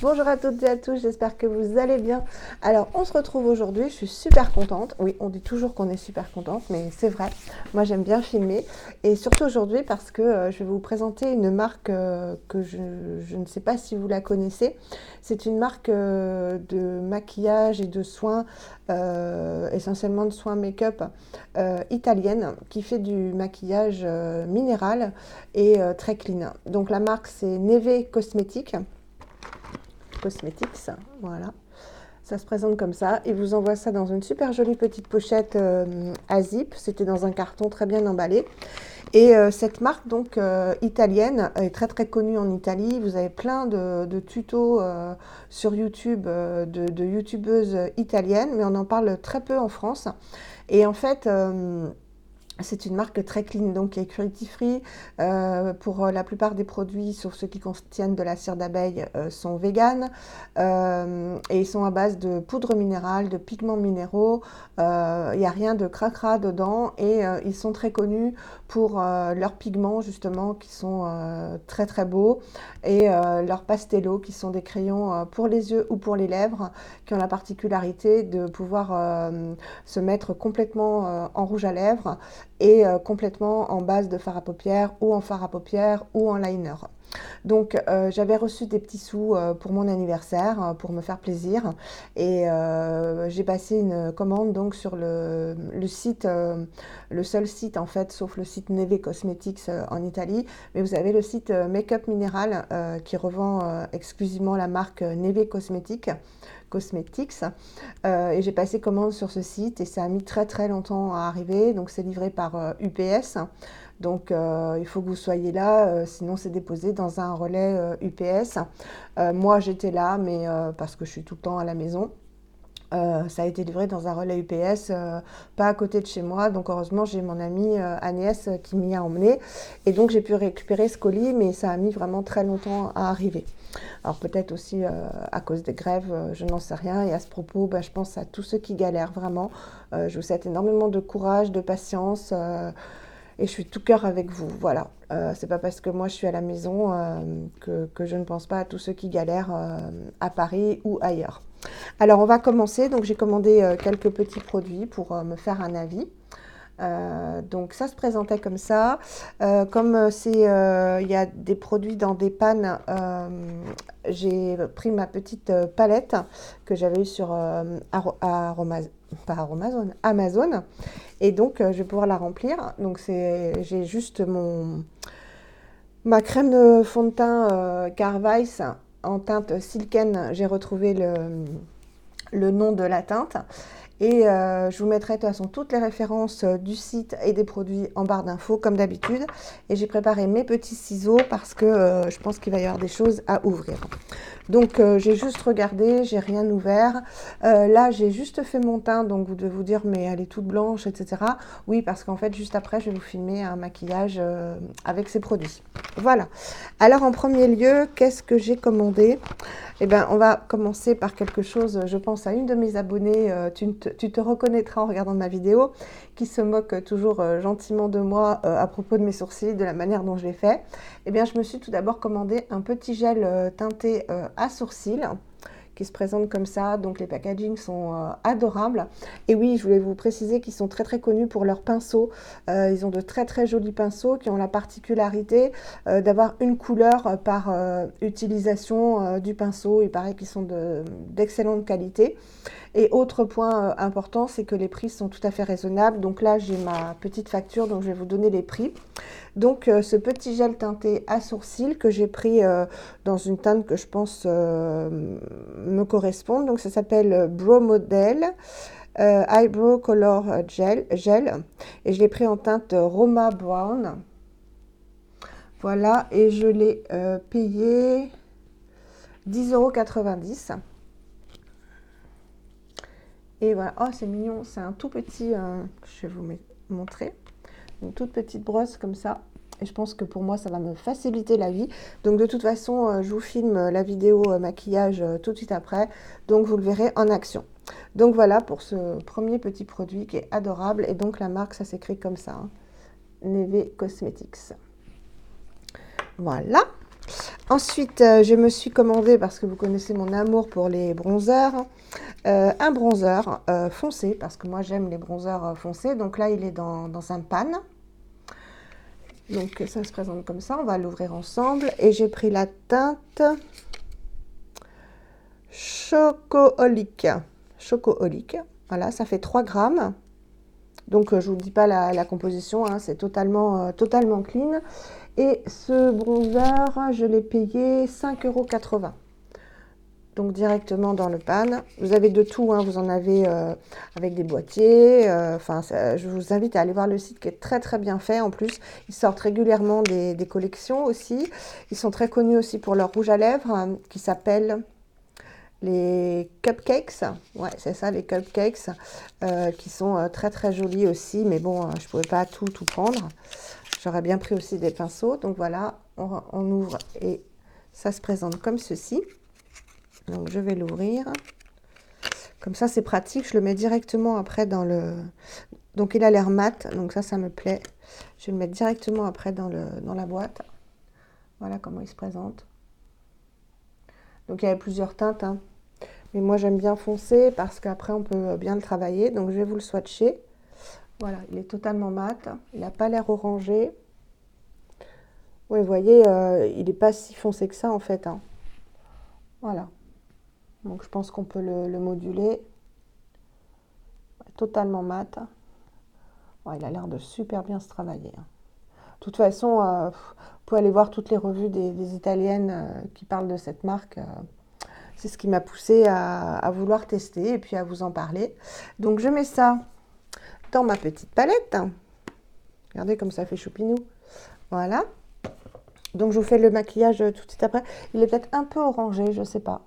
Bonjour à toutes et à tous, j'espère que vous allez bien. Alors, on se retrouve aujourd'hui, je suis super contente. Oui, on dit toujours qu'on est super contente, mais c'est vrai. Moi, j'aime bien filmer. Et surtout aujourd'hui parce que je vais vous présenter une marque que je ne sais pas si vous la connaissez. C'est une marque de maquillage et de soins, essentiellement de soins make-up italienne, qui fait du maquillage minéral et très clean. Donc, la marque, c'est Neve Cosmetics, voilà. Ça se présente comme ça. Ils vous envoient ça dans une super jolie petite pochette à zip. C'était dans un carton très bien emballé. Et cette marque donc italienne est très très connue en Italie. Vous avez plein de tutos sur YouTube de youtubeuses italiennes, mais on en parle très peu en France. Et en fait, c'est une marque très clean, donc qui est cruelty free. Pour la plupart des produits, sauf ceux qui contiennent de la cire d'abeille, sont véganes. Et ils sont à base de poudre minérale, de pigments minéraux. Il n'y a rien de cracra dedans. Et ils sont très connus pour leurs pigments, justement, qui sont très très beaux. Et leurs pastellos, qui sont des crayons pour les yeux ou pour les lèvres, qui ont la particularité de pouvoir se mettre complètement en rouge à lèvres et complètement en base de fard à paupières ou en fard à paupières ou en liner. Donc j'avais reçu des petits sous pour mon anniversaire, pour me faire plaisir, et j'ai passé une commande donc sur le site, le seul site en fait, sauf le site Neve Cosmetics en Italie, mais vous avez le site Make-up Minéral qui revend exclusivement la marque Neve Cosmetics. Et j'ai passé commande sur ce site et ça a mis très très longtemps à arriver. Donc c'est livré par UPS. Donc il faut que vous soyez là, sinon c'est déposé dans un relais UPS. Moi j'étais là, mais parce que je suis tout le temps à la maison. Ça a été livré dans un relais UPS, pas à côté de chez moi. Donc heureusement, j'ai mon amie Agnès qui m'y a emmené. Et donc j'ai pu récupérer ce colis, mais ça a mis vraiment très longtemps à arriver. Alors peut-être aussi à cause des grèves, je n'en sais rien. Et à ce propos, je pense à tous ceux qui galèrent vraiment. Je vous souhaite énormément de courage, de patience. Et je suis tout cœur avec vous, voilà. C'est pas parce que moi je suis à la maison que je ne pense pas à tous ceux qui galèrent à Paris ou ailleurs. Alors on va commencer, donc j'ai commandé quelques petits produits pour me faire un avis. Donc ça se présentait comme ça. Comme il y a des produits dans des pannes, j'ai pris ma petite palette que j'avais eue sur Amazon. Et donc je vais pouvoir la remplir. Donc j'ai juste ma crème de fond de teint Carvice en teinte Silken. J'ai retrouvé le nom de la teinte. Et je vous mettrai de toute façon toutes les références du site et des produits en barre d'infos comme d'habitude. Et j'ai préparé mes petits ciseaux parce que je pense qu'il va y avoir des choses à ouvrir. Donc j'ai juste regardé, j'ai rien ouvert. Là j'ai juste fait mon teint, donc vous devez vous dire mais elle est toute blanche, etc. Oui, parce qu'en fait juste après je vais vous filmer un maquillage avec ces produits. Voilà. Alors en premier lieu, qu'est-ce que j'ai commandé? Eh bien, on va commencer par quelque chose, je pense à une de mes abonnées, tu te reconnaîtras en regardant ma vidéo, qui se moque toujours gentiment de moi à propos de mes sourcils, de la manière dont je les fais. Eh bien, je me suis tout d'abord commandé un petit gel teinté à sourcils, qui se présente comme ça, donc les packagings sont adorables. Et oui, je voulais vous préciser qu'ils sont très très connus pour leurs pinceaux. Ils ont de très très jolis pinceaux qui ont la particularité d'avoir une couleur par utilisation du pinceau. Il paraît qu'ils sont d'excellente qualité. Et autre point important, c'est que les prix sont tout à fait raisonnables. Donc là, j'ai ma petite facture, donc je vais vous donner les prix. Donc ce petit gel teinté à sourcils que j'ai pris dans une teinte que je pense me correspond. Donc ça s'appelle Brow Model Eyebrow Color Gel. Et je l'ai pris en teinte Roma Brown. Voilà, et je l'ai payé 10,90 €. Et voilà, oh c'est mignon, c'est un tout petit, je vais vous montrer, une toute petite brosse comme ça. Et je pense que pour moi, ça va me faciliter la vie. Donc de toute façon, je vous filme la vidéo maquillage tout de suite après. Donc vous le verrez en action. Donc voilà pour ce premier petit produit qui est adorable. Et donc la marque, ça s'écrit comme ça, hein, Neve Cosmetics. Voilà. Ensuite, je me suis commandé, parce que vous connaissez mon amour pour les bronzers, un bronzer foncé, parce que moi j'aime les bronzers foncés. Donc là, il est dans un pan. Donc ça se présente comme ça, on va l'ouvrir ensemble. Et j'ai pris la teinte Chocoholic. Chocoholic. Voilà, ça fait 3 grammes. Donc je ne vous dis pas la composition, hein, c'est totalement clean. Et ce bronzer, je l'ai payé 5,80 €. Donc directement dans le pan. Vous avez de tout, hein, vous en avez avec des boîtiers. Je vous invite à aller voir le site qui est très bien fait. En plus, ils sortent régulièrement des collections aussi. Ils sont très connus aussi pour leur rouge à lèvres qui s'appelle les cupcakes. Ouais, c'est ça, les cupcakes qui sont très jolis aussi. Mais bon, je ne pouvais pas tout prendre. J'aurais bien pris aussi des pinceaux. Donc voilà, on ouvre et ça se présente comme ceci. Donc je vais l'ouvrir. Comme ça, c'est pratique. Je le mets directement après dans le... Donc il a l'air mat, donc ça me plaît. Je vais le mettre directement après dans la boîte. Voilà comment il se présente. Donc il y a plusieurs teintes, hein. Mais moi j'aime bien foncé parce qu'après on peut bien le travailler. Donc je vais vous le swatcher. Voilà, il est totalement mat. Il n'a pas l'air orangé. Oui, vous voyez, il n'est pas si foncé que ça en fait, hein. Voilà. Donc je pense qu'on peut le moduler. Totalement mat. Ouais, il a l'air de super bien se travailler, hein. De toute façon, vous pouvez aller voir toutes les revues des Italiennes qui parlent de cette marque. C'est ce qui m'a poussé à vouloir tester et puis à vous en parler. Donc je mets ça dans ma petite palette. Regardez comme ça fait choupinou. Voilà. Donc je vous fais le maquillage tout de suite après. Il est peut-être un peu orangé, je ne sais pas.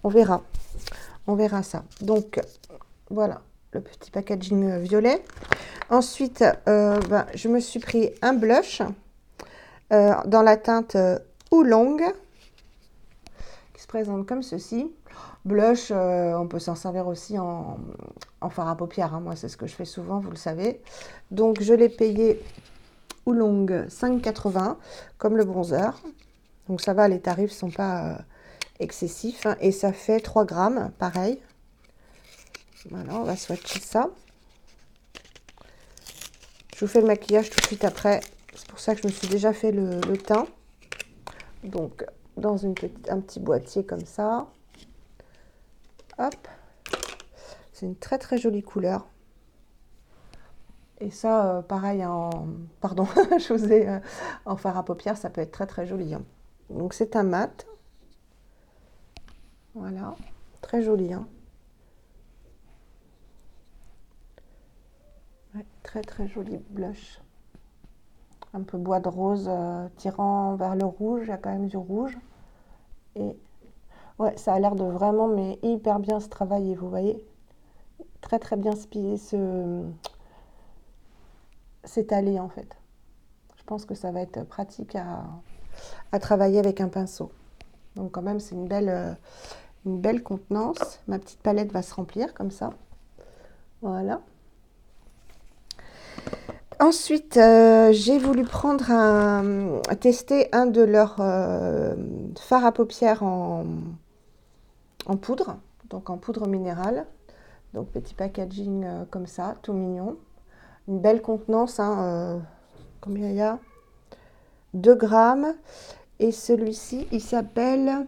On verra. On verra ça. Donc voilà, le petit packaging violet. Ensuite, je me suis pris un blush dans la teinte Oolong qui se présente comme ceci. Blush, on peut s'en servir aussi en fard à paupières, hein. Moi, c'est ce que je fais souvent, vous le savez. Donc, je l'ai payé Oolong 5,80 comme le bronzer. Donc, ça va, les tarifs ne sont pas excessifs, hein. Et ça fait 3 grammes, pareil. Voilà, on va swatcher ça. Je vous fais le maquillage tout de suite après. C'est pour ça que je me suis déjà fait le teint. Donc, dans un petit boîtier comme ça. Hop. C'est une très jolie couleur. Et ça, pareil, pardon, je vous ai en fard à paupières, ça peut être très joli, hein. Donc, c'est un mat. Voilà. Très joli, hein. Ouais, très joli blush. Un peu bois de rose tirant vers le rouge. Il y a quand même du rouge. Et ouais, ça a l'air de vraiment, mais hyper bien se travailler, vous voyez. Très bien s'étaler en fait. Je pense que ça va être pratique à travailler avec un pinceau. Donc quand même, c'est une belle contenance. Ma petite palette va se remplir comme ça. Voilà. Ensuite, j'ai voulu tester un de leurs fards à paupières en poudre, donc en poudre minérale. Donc petit packaging comme ça, tout mignon. Une belle contenance, hein, combien il y a? 2 grammes. Et celui-ci, il s'appelle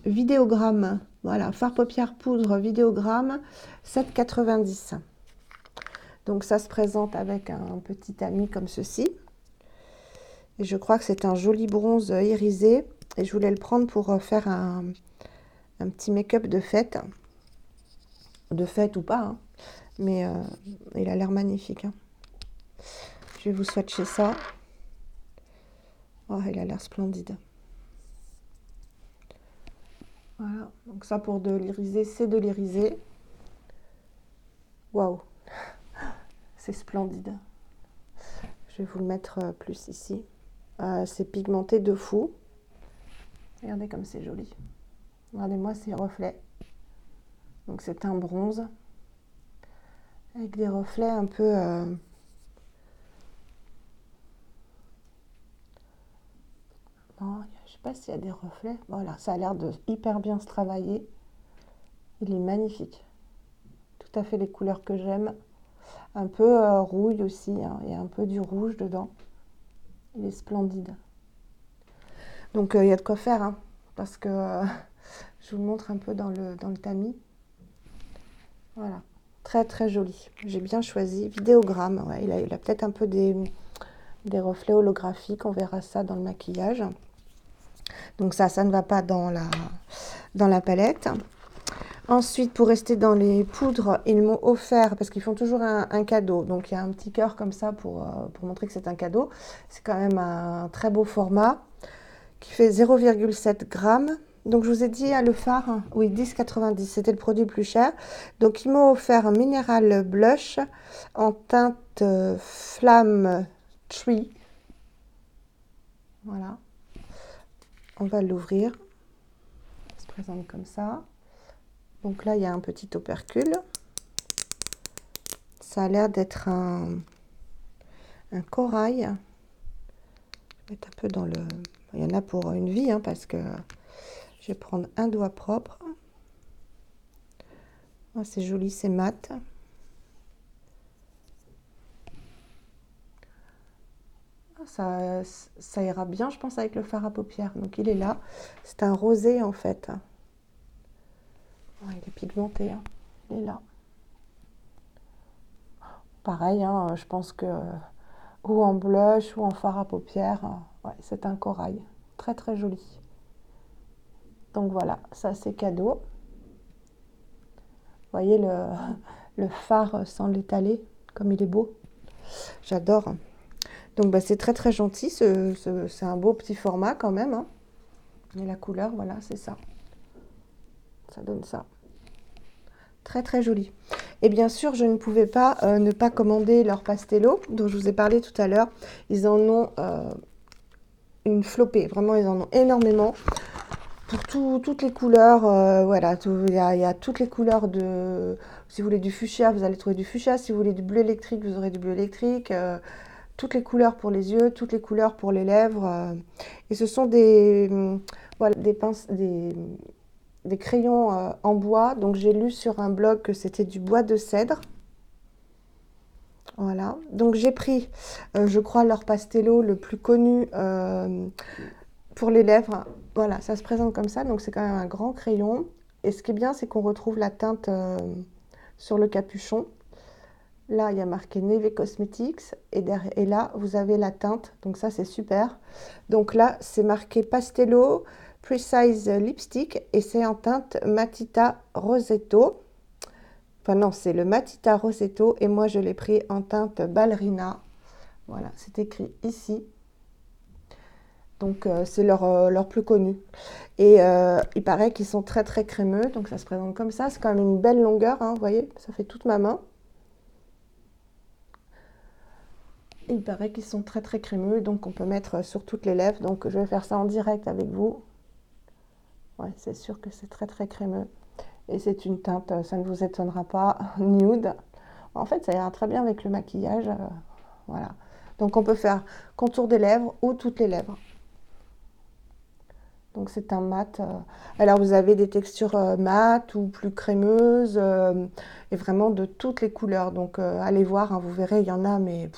Vidéogramme. Voilà, fard paupières poudre Vidéogramme, 7,90 €. Donc ça se présente avec un petit tamis comme ceci. Et je crois que c'est un joli bronze irisé. Et je voulais le prendre pour faire un petit make-up de fête. De fête ou pas, hein. Mais il a l'air magnifique, hein. Je vais vous swatcher ça. Oh, il a l'air splendide. Voilà, donc ça pour de l'iriser, c'est de l'iriser. Waouh, c'est splendide. Je vais vous le mettre plus ici. C'est pigmenté de fou. Regardez comme c'est joli. Regardez-moi ces reflets. Donc c'est un bronze avec des reflets un peu... Non, je sais pas s'il y a des reflets. Voilà, ça a l'air de hyper bien se travailler. Il est magnifique. Tout à fait les couleurs que j'aime. Un peu rouille aussi, hein. Il y a un peu du rouge dedans. Il est splendide. Donc il y a de quoi faire, hein, parce que je vous le montre un peu dans le tamis. Voilà, très très joli. J'ai bien choisi. Vidéogramme, ouais, il a peut-être un peu des reflets holographiques. On verra ça dans le maquillage. Donc ça ne va pas dans la palette. Ensuite, pour rester dans les poudres, ils m'ont offert, parce qu'ils font toujours un cadeau, donc il y a un petit cœur comme ça pour montrer que c'est un cadeau. C'est quand même un très beau format qui fait 0,7 grammes. Donc je vous ai dit, le fard, hein, oui, 10,90, c'était le produit le plus cher. Donc ils m'ont offert un minéral blush en teinte Flamme Tree. Voilà. On va l'ouvrir. Ça se présente comme ça. Donc là, il y a un petit opercule. Ça a l'air d'être un corail. Je vais mettre un peu dans le... Il y en a pour une vie, hein, parce que je vais prendre un doigt propre. Oh, c'est joli, c'est mat. Ça ira bien, je pense, avec le fard à paupières. Donc il est là. C'est un rosé, en fait. Oh, il est pigmenté, hein. Il est là. Pareil, hein, je pense que ou en blush ou en fard à paupières, ouais, c'est un corail. Très très joli. Donc voilà, ça c'est cadeau. Vous voyez le fard sans l'étaler, comme il est beau. J'adore. Donc bah, c'est très très gentil, c'est un beau petit format quand même, hein. Et la couleur, voilà, c'est ça. Ça donne ça. Très très joli. Et bien sûr, je ne pouvais pas ne pas commander leur pastello, dont je vous ai parlé tout à l'heure. Ils en ont une flopée, vraiment ils en ont énormément. Pour toutes les couleurs, voilà, il y a toutes les couleurs de... Si vous voulez du fuchsia, vous allez trouver du fuchsia. Si vous voulez du bleu électrique, vous aurez du bleu électrique. Toutes les couleurs pour les yeux, toutes les couleurs pour les lèvres. Et ce sont voilà, des crayons en bois. Donc j'ai lu sur un blog que c'était du bois de cèdre. Voilà. Donc j'ai pris, je crois, leur pastello le plus connu pour les lèvres. Voilà, ça se présente comme ça. Donc c'est quand même un grand crayon. Et ce qui est bien, c'est qu'on retrouve la teinte sur le capuchon. Là, il y a marqué Neve Cosmetics et là, vous avez la teinte. Donc ça, c'est super. Donc là, c'est marqué Pastello Precise Lipstick et c'est en teinte Matita Rosetto. Enfin non, c'est le Matita Rosetto et moi, je l'ai pris en teinte Ballerina. Voilà, c'est écrit ici. Donc c'est leur plus connu. Et il paraît qu'ils sont très très crémeux. Donc ça se présente comme ça. C'est quand même une belle longueur, hein, vous voyez, ça fait toute ma main. Il paraît qu'ils sont très très crémeux, donc on peut mettre sur toutes les lèvres. Donc je vais faire ça en direct avec vous. Ouais, c'est sûr que c'est très très crémeux. Et c'est une teinte, ça ne vous étonnera pas, nude. En fait, ça ira très bien avec le maquillage. Voilà. Donc on peut faire contour des lèvres ou toutes les lèvres. Donc c'est un mat. Alors vous avez des textures mat ou plus crémeuses et vraiment de toutes les couleurs. Donc allez voir, hein, vous verrez, il y en a, mais...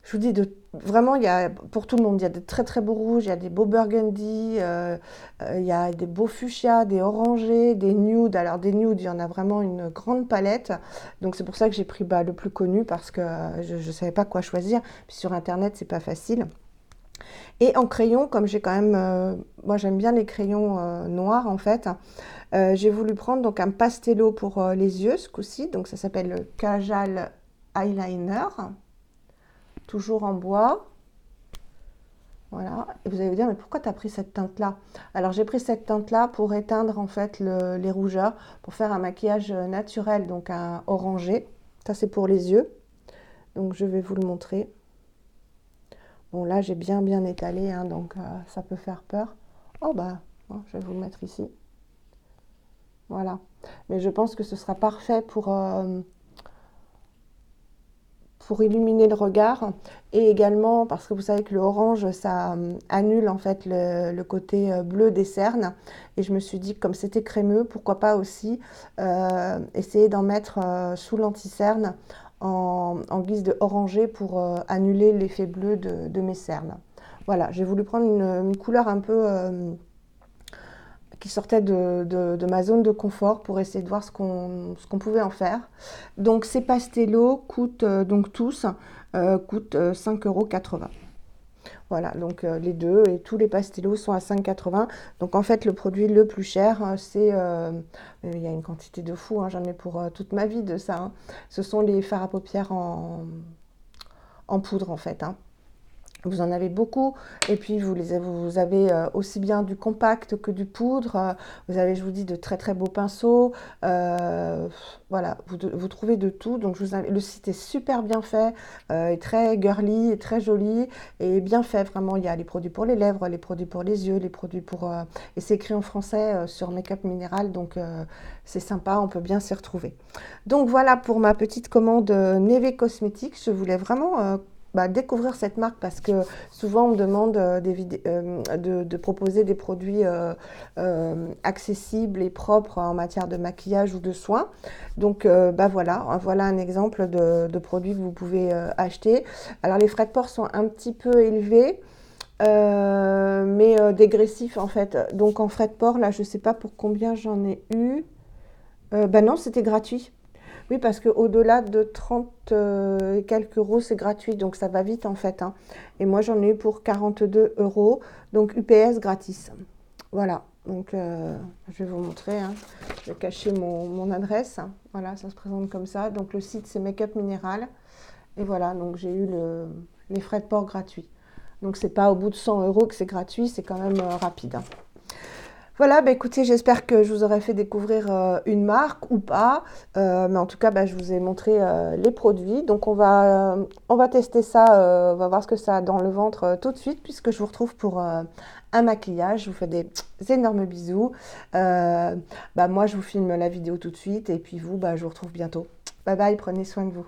Je vous dis, vraiment, il y a pour tout le monde. Il y a de très très beaux rouges, il y a des beaux burgundy, il y a des beaux fuchsias, des orangés, des nudes. Alors des nudes, il y en a vraiment une grande palette. Donc c'est pour ça que j'ai pris le plus connu parce que je ne savais pas quoi choisir. Puis sur Internet, c'est pas facile. Et en crayon, comme j'ai quand même... moi, j'aime bien les crayons noirs, en fait. J'ai voulu prendre donc un pastello pour les yeux, ce coup-ci. Donc ça s'appelle le Kajal Eyeliner. Toujours en bois. Voilà. Et vous allez vous dire, mais pourquoi tu as pris cette teinte-là? Alors, j'ai pris cette teinte-là pour éteindre en fait les rougeurs, pour faire un maquillage naturel, donc un orangé. Ça, c'est pour les yeux. Donc, je vais vous le montrer. Bon, là, j'ai bien étalé, hein, donc ça peut faire peur. Oh, bah, bon, je vais vous le mettre ici. Voilà. Mais je pense que ce sera parfait pour pour illuminer le regard et également parce que vous savez que le orange, ça annule en fait le côté bleu des cernes. Et je me suis dit que comme c'était crémeux, pourquoi pas aussi essayer d'en mettre sous l'anti-cerne en guise de orangé pour annuler l'effet bleu de mes cernes. Voilà, j'ai voulu prendre une couleur un peu qui sortait de ma zone de confort pour essayer de voir ce qu'on pouvait en faire. Donc ces pastellos coûtent donc tous coûtent 5,80 €. Voilà, donc les deux et tous les pastellos sont à 5,80 €. Donc en fait le produit le plus cher, c'est, il y a une quantité de fou, hein, j'en ai pour toute ma vie de ça, hein. Ce sont les fards à paupières en poudre en fait, hein. Vous en avez beaucoup et puis vous avez aussi bien du compact que du poudre. Vous avez, je vous dis, de très très beaux pinceaux. Voilà, vous trouvez de tout. Donc le site est super bien fait, est très girly, est très joli et bien fait vraiment. Il y a les produits pour les lèvres, les produits pour les yeux, les produits pour... et c'est écrit en français sur Make-up Minéral, donc c'est sympa, on peut bien s'y retrouver. Donc voilà pour ma petite commande Neve Cosmetics. Je voulais vraiment... découvrir cette marque parce que souvent on me demande de proposer des produits accessibles et propres en matière de maquillage ou de soins. Donc voilà un exemple de produit que vous pouvez acheter. Alors les frais de port sont un petit peu élevés. Mais dégressifs en fait. Donc en frais de port, là je sais pas pour combien j'en ai eu. Non, c'était gratuit. Oui, parce qu'au-delà de 30 et quelques euros, c'est gratuit, donc ça va vite en fait, hein. Et moi, j'en ai eu pour 42 €, donc UPS gratis. Voilà, donc je vais vous montrer, hein. Je vais cacher mon adresse. Voilà, ça se présente comme ça. Donc le site, c'est Make-up Minéral. Et voilà, donc j'ai eu les frais de port gratuits. Donc c'est pas au bout de 100 € que c'est gratuit, c'est quand même rapide, hein. Voilà, écoutez, j'espère que je vous aurai fait découvrir une marque ou pas. Mais en tout cas, je vous ai montré les produits. Donc on va tester ça, on va voir ce que ça a dans le ventre tout de suite, puisque je vous retrouve pour un maquillage. Je vous fais des énormes bisous. Moi, je vous filme la vidéo tout de suite. Et puis vous, je vous retrouve bientôt. Bye bye, prenez soin de vous.